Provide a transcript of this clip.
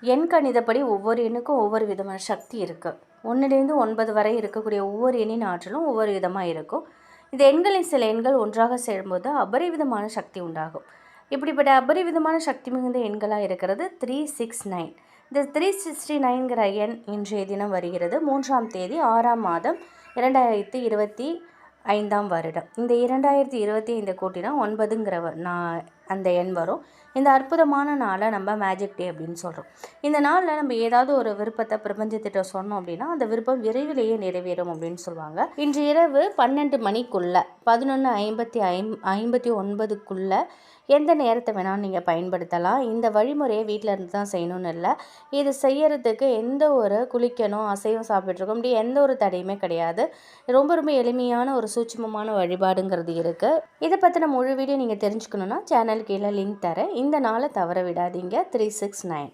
எண் கணிதப்படி ஒவ்வொரு எண்ணுக்கும் ஒவ்வொரு விதமான சக்தி இருக்குது. 1லேருந்து 9 வரை இருக்கக்கூடிய ஒவ்வொரு எண்ணின் ஆற்றலும் ஒவ்வொரு விதமாக இருக்கும். இந்த எண்களின் சில எண்கள் ஒன்றாக சேரும்போது அபரிவிதமான சக்தி உண்டாகும். இப்படிப்பட்ட அபரிவிதமான சக்தி மிகுந்த எண்களாக இருக்கிறது 369. இந்த 369ங்கிற எண் இன்றைய தினம் வருகிறது 3ஆம் தேதி 6ஆம் மாதம் 2025ஆம் வருடம். இந்த 2025 கூட்டினா 9ங்கிற அந்த எண் வரும். இந்த அற்புதமான நாளை நம்ம மேஜிக் டே அப்படின்னு சொல்கிறோம். இந்த நாளில் நம்ம ஏதாவது ஒரு விருப்பத்தை பிரபஞ்சத்திட்ட சொன்னோம் அப்படின்னா அந்த விருப்பம் விரைவிலேயே நிறைவேறும் அப்படின்னு சொல்லுவாங்க. இன்று இரவு 12 மணிக்குள்ளே 11:59க்குள்ளே எந்த நேரத்தை வேணாலும் நீங்கள் பயன்படுத்தலாம். இந்த வழிமுறையை வீட்டில் இருந்து தான் செய்யணும்னு இல்லை. இது செய்யறதுக்கு எந்த ஒரு குளிக்கணும், அசைவம் சாப்பிட்ருக்கோம் இப்படி எந்த ஒரு தடையுமே கிடையாது. ரொம்ப ரொம்ப எளிமையான ஒரு சூட்சுமமான வழிபாடுங்கிறது இருக்குது. இதை பற்றின முழு வீடியோ நீங்கள் தெரிஞ்சுக்கணுன்னா சேனல் கீழே லிங்க் தரேன். இந்த நாளை தவற விடாதீங்க. 369.